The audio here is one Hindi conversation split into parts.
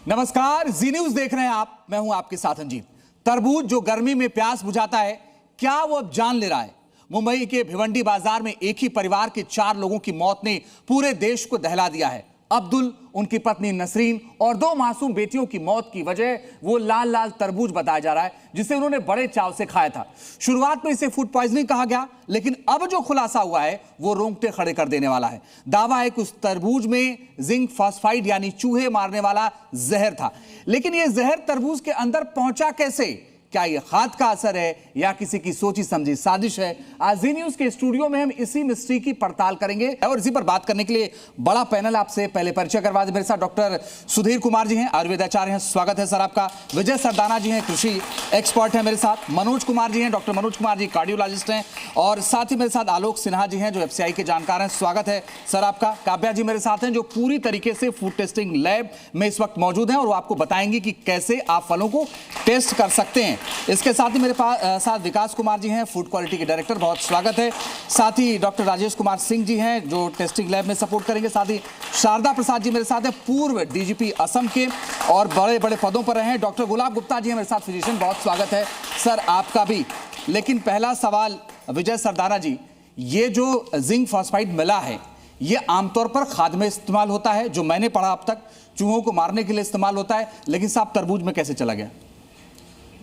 नमस्कार, जी न्यूज देख रहे हैं आप। मैं हूं आपके साथ अंजीत। तरबूज जो गर्मी में प्यास बुझाता है, क्या वो अब जान ले रहा है? मुंबई के भिवंडी बाजार में एक ही परिवार के 4 लोगों की मौत ने पूरे देश को दहला दिया है। अब्दुल, उनकी पत्नी नसरीन और 2 मासूम बेटियों की मौत की वजह वो लाल लाल तरबूज बताया जा रहा है, जिसे उन्होंने बड़े चाव से खाया था। शुरुआत में इसे फूड पॉइजनिंग कहा गया, लेकिन अब जो खुलासा हुआ है वो रोंगटे खड़े कर देने वाला है। दावा है कि उस तरबूज में जिंक फॉस्फाइड यानी चूहे मारने वाला जहर था। लेकिन यह जहर तरबूज के अंदर पहुंचा कैसे? क्या यह खाद का असर है या किसी की सोची समझी साजिश है? आज जी न्यूज के स्टूडियो में हम इसी मिस्ट्री की पड़ताल करेंगे और इसी पर बात करने के लिए बड़ा पैनल आपसे पहले परिचय करवा दे। मेरे साथ डॉक्टर सुधीर कुमार जी हैं, आयुर्वेदाचार्य हैं, स्वागत है सर आपका। विजय सरदाना जी हैं, कृषि एक्सपर्ट हैं मेरे साथ। मनोज कुमार जी हैं, डॉक्टर मनोज कुमार जी कार्डियोलॉजिस्ट हैं, और साथ ही मेरे साथ आलोक सिन्हा जी हैं जो एफसीआई के जानकार हैं, स्वागत है सर आपका। काव्या जी मेरे साथ हैं जो पूरी तरीके से फूड टेस्टिंग लैब में इस वक्त मौजूद हैं और वो आपको बताएंगे कि कैसे आप फलों को टेस्ट कर सकते हैं। इसके साथ ही मेरे साथ विकास कुमार जी हैं, फूड क्वालिटी के डायरेक्टर, बहुत स्वागत है। साथ ही डॉक्टर राजेश कुमार सिंह जी हैं जो टेस्टिंग लैब में सपोर्ट करेंगे। साथ ही शारदा प्रसाद जी मेरे साथ हैं, पूर्व डीजीपी असम के और बड़े बड़े पदों पर रहे हैं। डॉक्टर गुलाब गुप्ता जी हैं मेरे साथ, फिजिशियन, बहुत स्वागत है सर आपका भी। लेकिन पहला सवाल विजय सरदाना जी, ये जो जिंक फॉस्फाइड मिला है ये आमतौर पर खाद में इस्तेमाल होता है, जो मैंने पढ़ा अब तक चूहों को मारने के लिए इस्तेमाल होता है, लेकिन साहब तरबूज में कैसे चला गया?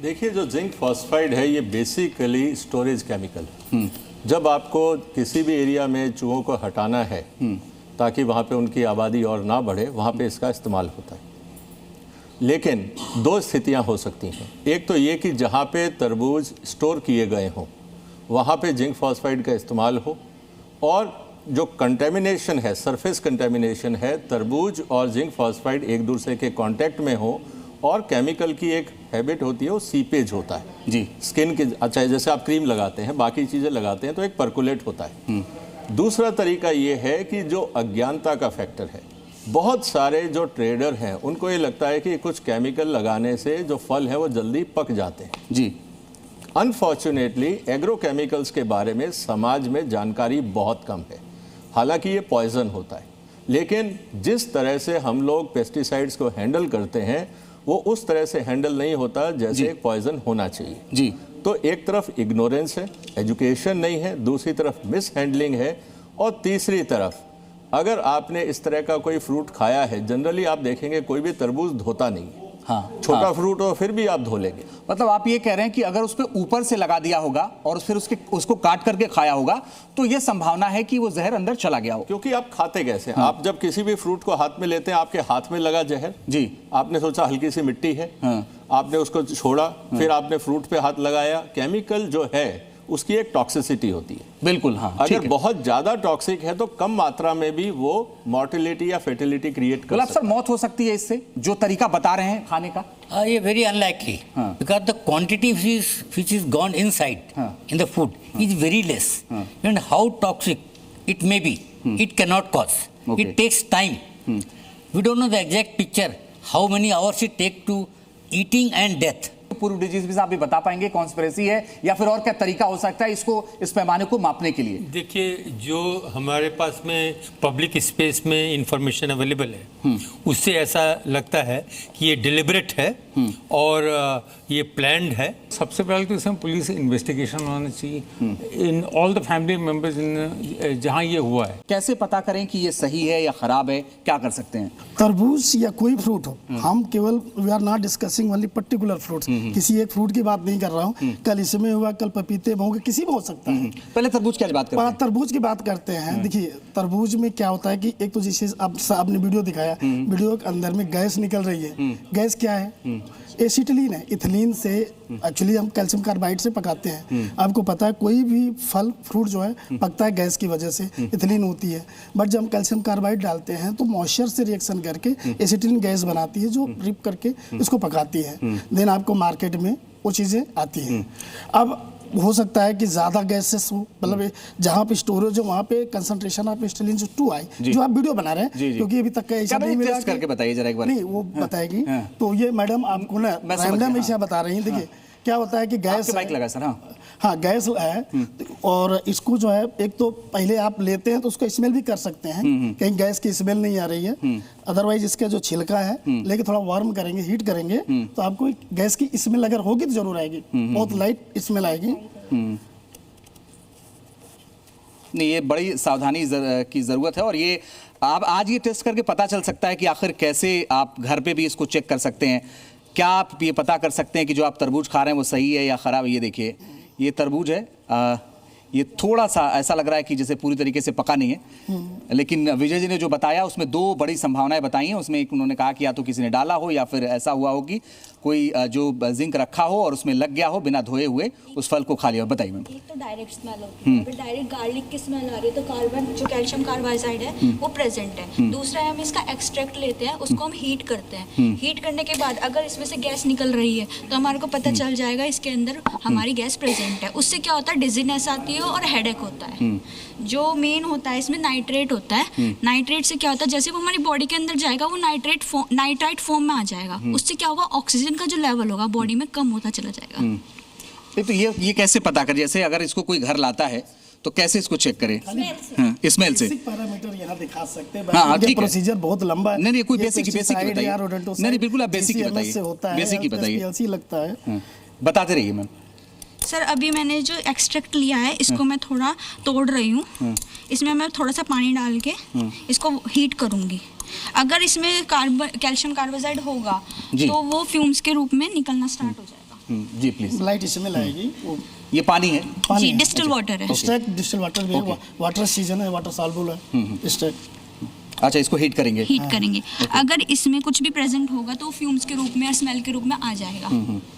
देखिए, जो जिंक फॉस्फाइड है ये बेसिकली स्टोरेज केमिकल है। जब आपको किसी भी एरिया में चूहों को हटाना है ताकि वहाँ पे उनकी आबादी और ना बढ़े, वहाँ पे इसका इस्तेमाल होता है। लेकिन 2 स्थितियाँ हो सकती हैं। एक तो ये कि जहाँ पे तरबूज स्टोर किए गए हों वहाँ पे जिंक फॉस्फाइड का इस्तेमाल हो, और जो कंटेमिनेशन है, सरफेस कंटेमिनेशन है, तरबूज और जिंक फॉस्फाइड एक दूसरे के कांटेक्ट में हो, और केमिकल की एक हैबिट होती है, वो सीपेज होता है जी स्किन के। अच्छा, जैसे आप क्रीम लगाते हैं, बाकी चीज़ें लगाते हैं, तो एक परकुलेट होता है। दूसरा तरीका ये है कि जो अज्ञानता का फैक्टर है, बहुत सारे जो ट्रेडर हैं उनको ये लगता है कि कुछ केमिकल लगाने से जो फल है वो जल्दी पक जाते हैं जी। अनफॉर्चुनेटली एग्रोकेमिकल्स के बारे में समाज में जानकारी बहुत कम है। हालांकि ये पॉइजन होता है, लेकिन जिस तरह से हम लोग पेस्टिसाइड्स को हैंडल करते हैं वो उस तरह से हैंडल नहीं होता जैसे एक पॉइजन होना चाहिए जी। तो एक तरफ इग्नोरेंस है, एजुकेशन नहीं है, दूसरी तरफ मिस हैंडलिंग है, और तीसरी तरफ अगर आपने इस तरह का कोई फ्रूट खाया है, जनरली आप देखेंगे कोई भी तरबूज धोता नहीं है। हाँ, छोटा फ्रूट हो फिर भी आप धो लेंगे। मतलब आप ये कह रहे हैं कि अगर उस पर ऊपर से लगा दिया होगा और फिर उसको काट करके खाया होगा तो ये संभावना है कि वो जहर अंदर चला गया हो। क्योंकि आप खाते कैसे? हाँ। आप जब किसी भी फ्रूट को हाथ में लेते हैं, आपके हाथ में लगा जहर जी, आपने सोचा हल्की सी मिट्टी है, हाँ। आपने उसको छोड़ा, फिर आपने फ्रूट पे हाथ लगाया। केमिकल जो है उसकी एक टॉक्सिसिटी होती है। बिल्कुल हाँ। अगर बहुत ज्यादा टॉक्सिक है तो कम मात्रा में भी वो मॉर्टिलिटी या फेटिलिटी क्रिएट कर सकता है। मौत हो सकती है इससे, जो तरीका बता रहे हैं खाने का? ये very unlikely, because the quantity which is gone inside in the food is very less, and how toxic it may be, it cannot cause. It takes time. We don't know the exact picture, how many hours it take to eating and death. पूर्व डीजीपी साहब भी बता पाएंगे कॉन्स्पिरेसी है या फिर और क्या तरीका हो सकता है इसको, इस पैमाने को मापने के लिए? देखिए, जो हमारे पास में पब्लिक स्पेस में इंफॉर्मेशन अवेलेबल है उससे ऐसा लगता है कि ये डिलिबरेट है और ये प्लान्ड है। सबसे पहले तो इसमें पुलिस इन्वेस्टिगेशन होना चाहिए in all the family members in जहां ये हुआ है। कैसे पता करें कि ये सही है या खराब है? क्या कर सकते हैं? तरबूज या कोई फ्रूट हो, हम केवल we are not discussing only particular fruits, किसी एक फ्रूट की बात नहीं कर रहा हूँ। कल इसमें हुआ, कल पपीते में होगा, किसी में हो सकता है। पहले तरबूज की बात करते हैं। तरबूज की बात करते हैं। देखिए, तरबूज में क्या होता है कि एक तो जैसे आपने वीडियो दिखाया, वीडियो के अंदर में गैस निकल रही है। गैस क्या है? एसिटिलीन है। इथिलीन से एक्चुअली हम कैल्शियम कार्बाइड से पकाते हैं। आपको पता है कोई भी फल फ्रूट जो है पकता है गैस की वजह से, इथिलीन होती है। बट जब हम कैल्शियम कार्बाइड डालते हैं तो मॉइस्चर से रिएक्शन करके एसिटिलीन गैस बनाती है जो रिप करके इसको पकाती है। देन आपको मार्केट में वो चीज़ें आती हैं। अब हो सकता है कि ज़्यादा गैसेस हो, मतलब जहाँ पे स्टोरेज हो वहाँ पे कंसंट्रेशन ऑफ एसिटिलीन जो 2 आए, जो आप वीडियो बना रहे हैं, क्योंकि अभी तक का ऐसा नहीं मिला। करके बताइए जरा एक बार। नहीं, वो बताएगी। तो ये मैडम आपको ना रैंडम ऐसा बता रही हैं। देखिए, क्या होता है कि गैस आपके माइक लगा सर। हाँ हाँ गैस है और इसको जो है एक तो पहले आप लेते हैं तो उसको स्मेल भी कर सकते हैं, कहीं गैस की स्मेल नहीं आ रही है। अदरवाइज इसका जो छिलका है लेके थोड़ा वार्म करेंगे, हीट करेंगे तो आपको गैस की स्मेल अगर होगी तो जरूर आएगी, बहुत लाइट स्मेल आएगी। नहीं, ये बड़ी सावधानी की ज़रूरत है और ये आप आज ये टेस्ट करके पता चल सकता है कि आखिर कैसे आप घर पे भी इसको चेक कर सकते हैं। क्या आप ये पता कर सकते हैं कि जो आप तरबूज खा रहे हैं वो सही है या ख़राब है? ये देखिए, ये तरबूज है, ये थोड़ा सा ऐसा लग रहा है कि जैसे पूरी तरीके से पका नहीं है, लेकिन विजय जी ने जो बताया उसमें दो बड़ी संभावनाएं बताई हैं। उसमें एक उन्होंने कहा कि या तो किसी ने डाला हो या फिर ऐसा हुआ हो कि कोई जो जिंक रखा हो और उसमें लग गया हो बिना धोए हुए उस फल को खा लिया हो। बताइए मैम। एक तो डायरेक्ट स्मेल होती है, फिर डायरेक्ट गार्लिक की स्मेल आ रही है तो कार्बन जो कैल्शियम कार्बाइड है वो प्रेजेंट है। दूसरा है हम इसका एक्सट्रैक्ट लेते हैं, उसको हम हीट करते हैं। हीट करने के बाद अगर इसमें से गैस निकल रही है तो हमारे को पता चल जाएगा इसके अंदर हमारी गैस प्रेजेंट है। उससे क्या होता है, डिजीनेस आती है और हेडेक होता है। जो मेन होता है इसमें नाइट्रेट होता है। नाइट्रेट से क्या होता है, जैसे वो हमारी बॉडी के अंदर जाएगा वो नाइट्राइट फॉर्म में आ जाएगा। उससे क्या होगा, ऑक्सीजन का जो लेवल होगा बॉडी में कम होता चला जाएगा। तो ये कैसे पता कर, जैसे अगर इसको कोई घर लाता है तो कैसे इसको चेक करें? स्मेल से पैरामीटर यहाँ दिखा सकते हैं। हाँ ठीक है, प्रोसीजर बहुत लंबा है। नहीं कोई बेसिक ही बताइए। नहीं बिल्कुल आप बेसिक ही बताइए, बेसिक ही बताइए, लगता है। बताते रहिए मैम। सर अभी मैंने जो एक्सट्रैक्ट लिया है इसको मैं थोड़ा तोड़ रही हूँ। इसमें मैं थोड़ा सा पानी डाल के इसको हीट करूँगी। अगर इसमें कैल्शियम कार्बाइड होगा तो वो फ्यूम्स के रूप में निकलना स्टार्ट हो जाएगा। जी प्लीज। लाइट इसमें लाएगी। ये पानी है? जी डिस्टिल वाटर है। डिस्टिल वाटर भी है, वाटर सीजन है, वाटर सॉल्युबल है। अच्छा, इसको हीट करेंगे? हीट करेंगे। अगर इसमें कुछ भी प्रेजेंट होगा तो फ्यूम्स के रूप में या स्मेल के रूप में आ जाएगा।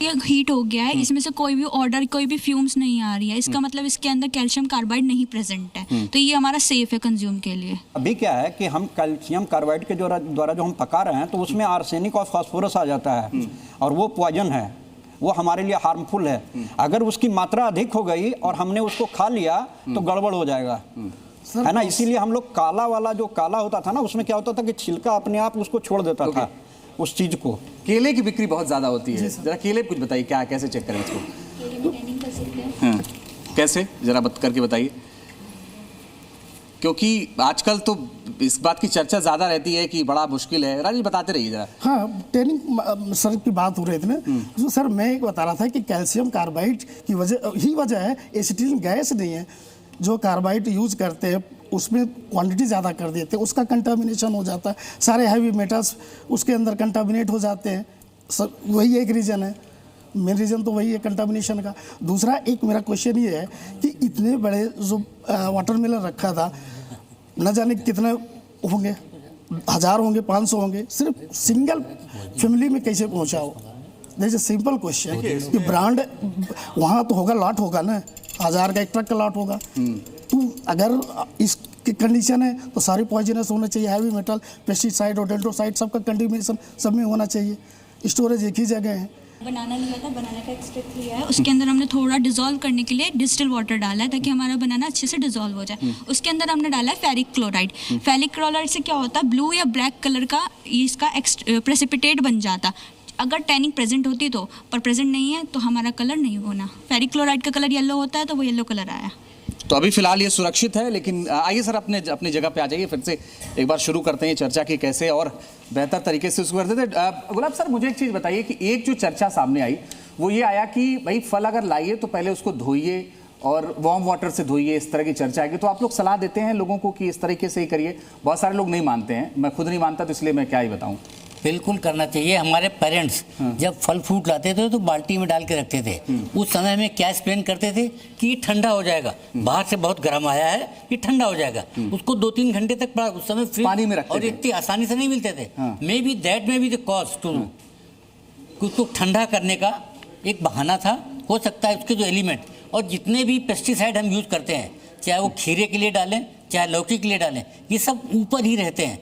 ये हीट हो गया है, इसमें से कोई भी ऑर्डर कोई भी फ्यूम्स नहीं आ रही है, इसका मतलब इसके अंदर कैल्शियम कार्बाइड नहीं प्रेजेंट है, तो ये हमारा सेफ है कंज्यूम के लिए। अभी क्या है कि हम कैल्शियम कार्बाइड के द्वारा जो हम पका रहे हैं तो उसमें आर्सेनिक और फास्फोरस आ जाता है और वो पॉइजन है, वो हमारे लिए हार्मफुल है। अगर उसकी मात्रा अधिक हो गई और हमने उसको खा लिया तो गड़बड़ हो जाएगा, है ना। इसीलिए हम लोग काला वाला जो काला होता था ना, उसमें क्या होता था कि छिलका अपने आप उसको छोड़ देता था उस चीज को। केले की बिक्री बहुत ज्यादा होती है, जरा केले कुछ बताइए, क्या कैसे चेक करें इसको? हाँ, कैसे जरा करके बताइए, क्योंकि आजकल तो इस बात की चर्चा ज्यादा रहती है कि बड़ा मुश्किल है। राजी बताते रहिए जरा। हाँ, ट्रेनिंग सर की बात हो रही थी ना, तो सर मैं एक बता रहा था कि कैल्शियम कार्बाइड की वजह है, एसिटिलीन गैस नहीं है। जो कार्बाइड यूज करते हैं उसमें क्वांटिटी ज़्यादा कर देते हैं, उसका कंटामिनेशन हो जाता है, सारे हैवी मेटल्स उसके अंदर कंटामिनेट हो जाते हैं। सर वही एक रीज़न है, मेन रीज़न तो वही है कंटामिनेशन का। दूसरा एक मेरा क्वेश्चन ये है कि इतने बड़े जो वाटरमेलन रखा था, न जाने कितने होंगे, 1000 होंगे, 500 होंगे, सिर्फ सिंगल फैमिली में कैसे पहुँचा हो? दैट्स अ सिंपल क्वेश्चन कि ब्रांड वहाँ तो होगा, लॉट होगा ना, 1000 का एक ट्रक का लॉट होगा। तो अगर इस कंडीशन है तो सारी पॉइजनस होना चाहिए, हैवी मेटल, पेस्टिसाइड और डेल्टोसाइड सबका कंटेमिनेशन सब में होना चाहिए। स्टोरेज एक ही जगह है। बनाना लिया था, बनाना का एक्सट्रैक्ट लिया है, उसके अंदर हमने थोड़ा डिसॉल्व करने के लिए डिस्टिल वाटर डाला है ताकि हमारा बनाना अच्छे से डिसॉल्व हो जाए। उसके अंदर हमने डाला है फेरिक क्लोराइड। फेरिक क्लोराइड से क्या होता है, ब्लू या ब्लैक कलर का इसका प्रेसिपिटेट बन जाता। अगर टैनिंग प्रेजेंट होती तो, पर प्रेजेंट नहीं है तो हमारा कलर नहीं होना। फेरिक क्लोराइड का कलर येलो होता है तो वो येलो कलर आया। तो अभी फिलहाल ये सुरक्षित है, लेकिन आइए सर अपने जगह पे आ जाइए, फिर से एक बार शुरू करते हैं चर्चा की कैसे और बेहतर तरीके से उसको करते थे। गुलाब सर मुझे एक चीज़ बताइए कि एक जो चर्चा सामने आई वो ये आया कि भाई फल अगर लाइए तो पहले उसको धोइए और वार्म वाटर से धोइए, इस तरह की चर्चा आएगी। तो आप लोग सलाह देते हैं लोगों को कि इस तरीके से ही करिए, बहुत सारे लोग नहीं मानते हैं, मैं खुद नहीं मानता तो इसलिए मैं क्या ही बताऊँ। बिल्कुल करना चाहिए। हमारे पेरेंट्स जब फल फ्रूट लाते थे तो बाल्टी में डाल के रखते थे। उस समय में क्या एक्सप्लेन करते थे कि ये ठंडा हो जाएगा, बाहर से बहुत गर्म आया है, ये ठंडा हो जाएगा। उसको 2-3 घंटे तक पड़ा, उस समय फ्रिज पानी में रखते और इतनी आसानी से नहीं मिलते थे। May be that may be the cause to, उसको ठंडा करने का एक बहाना था, हो सकता है उसके जो एलिमेंट और जितने भी पेस्टिसाइड हम यूज करते हैं, चाहे वो खीरे के लिए डालें चाहे लौकी के लिए डालें, ये सब ऊपर ही रहते हैं।